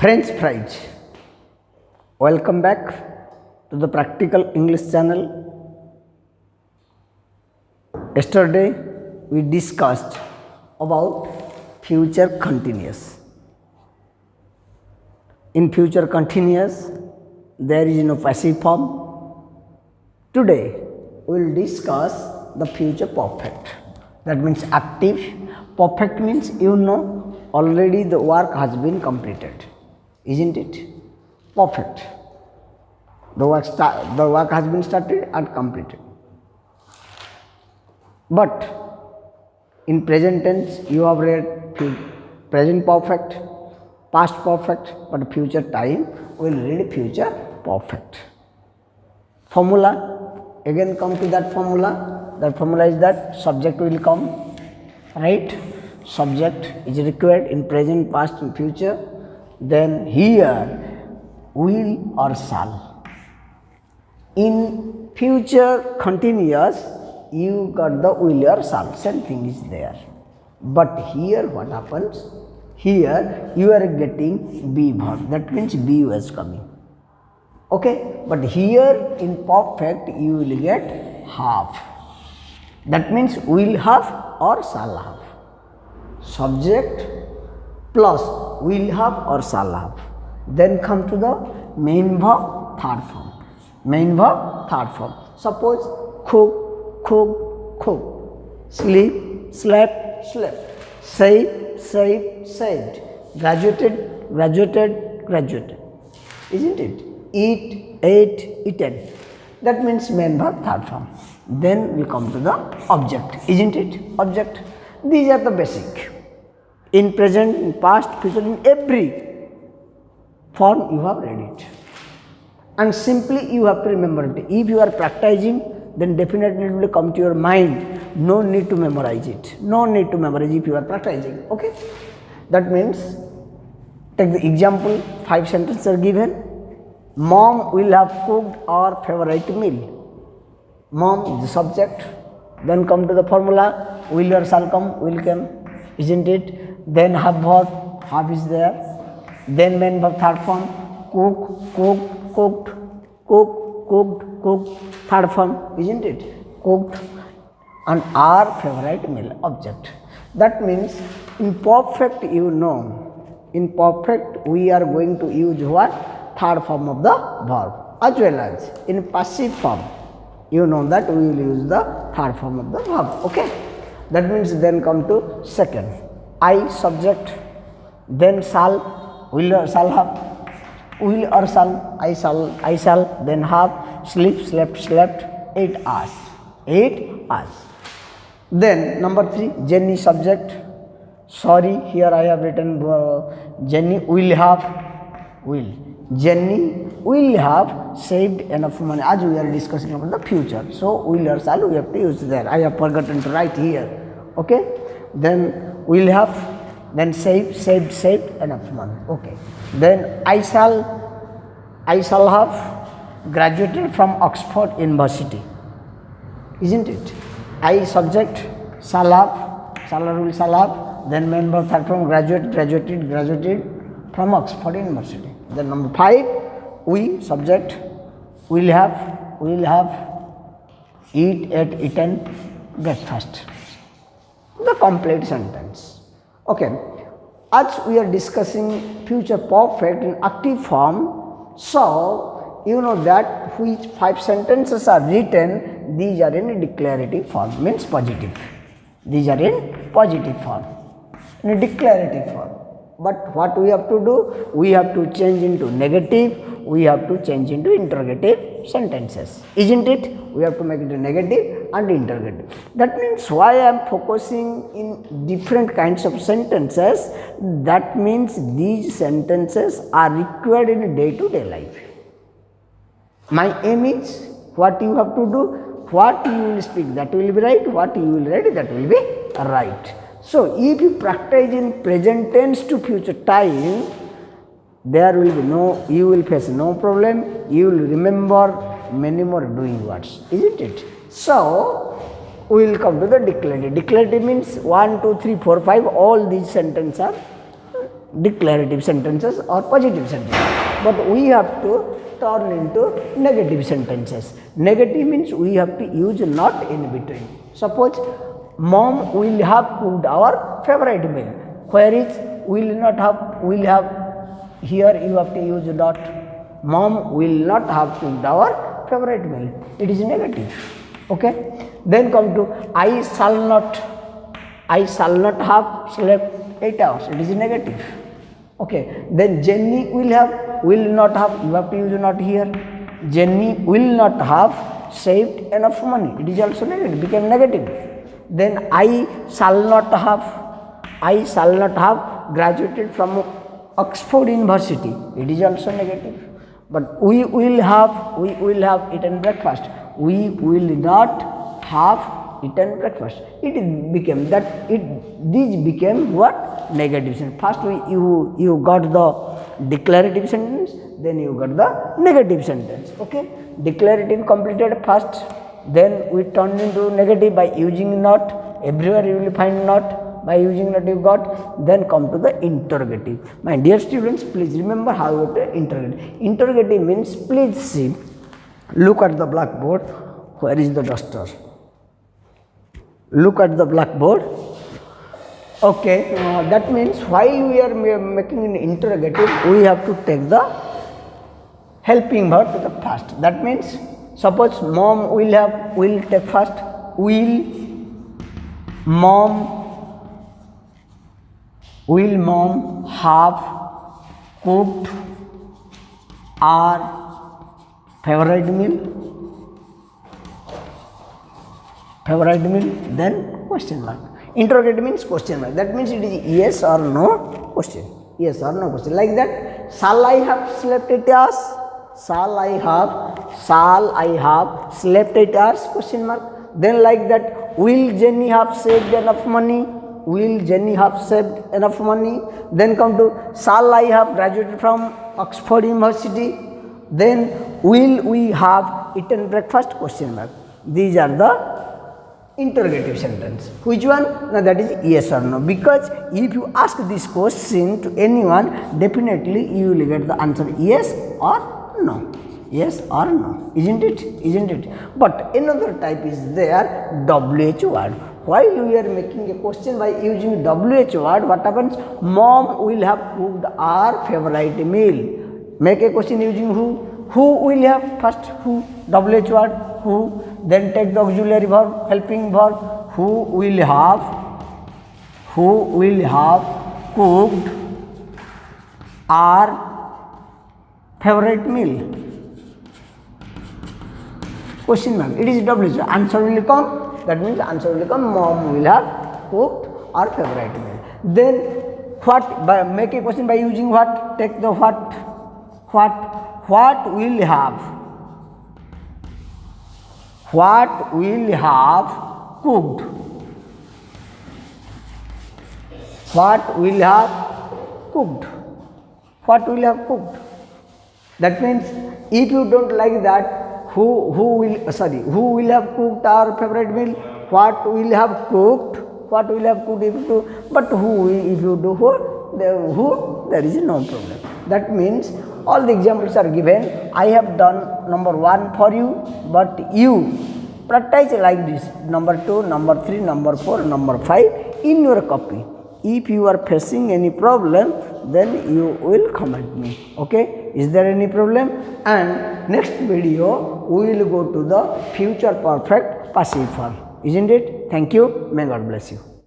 French fries. Welcome back to the Practical English channel. Yesterday we discussed about future continuous. In future continuous there is no passive form. Today we will discuss the future perfect. That means active. Perfect means already the work has been completed. Isn't it? Perfect. The work has been started and completed. But in present tense you have read present perfect, past perfect, but future time will read future perfect. Formula, again come to that formula. That formula is that subject will come, right? Subject is required in present, past and future. Then here will or shall. In future continuous you got the will or shall, same thing is there. But here what happens? Here you are getting be verb, that means be was coming. Okay, but here in perfect you will get have. That means will have or shall have. Subject plus will have or shall have. Then come to the main verb third form. Main verb third form. Suppose cook, cook, cook. Sleep, slept, slept. Save, saved, saved. Graduated, graduated, graduated. Isn't it? Eat, ate, eaten. That means main verb third form. Then we come to the object. Isn't it? Object. These are the basic. In present, in past, future, in every form you have read it. And simply you have to remember it. If you are practicing, then definitely it will come to your mind. No need to memorize it. No need to memorize if you are practicing. Okay? That means, take the example, 5 sentences are given. Mom will have cooked our favorite meal. Mom is the subject. Then come to the formula, will or shall come, will come. Isn't it? Then have verb, have is there. Then main verb third form, cook, cooked, cooked, cook, cooked, cooked, third form, isn't it? Cooked and our favorite meal, object. That means in perfect in perfect we are going to use what? Third form of the verb, as well as in passive form that we will use the third form of the verb. Okay, that means then come to second, I subject, then shall, will or shall have, will or shall, I shall, then have, sleep, slept, slept, 8 hours, 8 hours. Then number 3, Jenny subject. Sorry, here I have written Jenny will have, will. Jenny will have saved enough money, as we are discussing about the future. So will or shall we have to use there. I have forgotten to write here. Okay. Then will have, then saved enough money. Okay. Then I shall have graduated from Oxford University. Isn't it? I subject, shall have, then main verb third form, graduated from Oxford University. Then number 5, we subject, will have, eat, ate, eaten, breakfast. The complete sentence. Okay. As we are discussing future perfect in active form, so that which 5 sentences are written, these are in a declarative form, means positive. These are in positive form, in a declarative form. But what we have to do? We have to change into negative, we have to change into interrogative sentences. Isn't it? We have to make it a negative and interrogative. That means why I am focusing in different kinds of sentences, that means these sentences are required in day-to-day life. My aim is, what you have to do, what you will speak, that will be right, what you will write, that will be right. So, if you practice in present tense to future time, there will be you will face no problem, you will remember many more doing words, isn't it? So, we will come to the declarative. Declarative means 1, 2, 3, 4, 5, all these sentences are declarative sentences or positive sentences, but we have to turn into negative sentences. Negative means we have to use not in between. Suppose mom will have cooked our favorite meal, where is will not have, will have, here you have to use not. Mom will not have cooked our favorite meal, it is negative. Okay, then come to I shall not have slept 8 hours, it is negative. Okay, then Jenny will not have, you have to use not here. Jenny will not have saved enough money, it is also negative, became negative. Then I shall not have graduated from Oxford University, it is also negative. But we will have eaten breakfast, we will not have eaten breakfast, these became what? Negative sentence. First you got the declarative sentence, then you got the negative sentence. Okay, declarative completed first, then we turned into negative by using not. Everywhere you will find not. By using not you got. Then come to the interrogative. My dear students, please remember how to interrogate. Interrogative means, please see, look at the blackboard. Where is the duster? Look at the blackboard. Okay, that means while we are making an interrogative, we have to take the helping verb to the first. That means, suppose mom will take first. Will mom have cooked our favorite meal? Then question mark. Interrogative means question mark. That means it is yes or no question. Yes or no question. Like that. Shall I have slept 8 hours? Shall I have slept 8 hours? Question mark. Then like that. Will Jenny have saved enough money? Then come to shall I have graduated from Oxford University? Then will we have eaten breakfast? Question mark. These are the interrogative sentence. Which one? Now that is yes or no. Because if you ask this question to anyone, definitely you will get the answer yes or no. Yes or no. Isn't it? But another type is there, WH word. While we are making a question by using WH word, what happens? Mom will have cooked our favorite meal. Make a question using who. Who will have first? Who? WH word. Who? Then take the auxiliary verb, helping verb. Who will have cooked our favorite meal? Question mark. It is WH. Answer will come. That means answer will come. Mom will have cooked our favorite meal. Then what? Make a question by using what? Take the what. What will have? What will have cooked? What will have cooked? What will have cooked? That means if you don't like that, who will have cooked our favorite meal? What will have cooked? What will have cooked if you do? But who, if you do who, there is no problem. That means all the examples are given. I have done number 1 for you, but you practice like this. Number 2, number 3, number 4, number 5 in your copy. If you are facing any problem, then you will comment me. Okay, is there any problem? And next video we will go to the future perfect passive form. Isn't it? Thank you. May God bless you.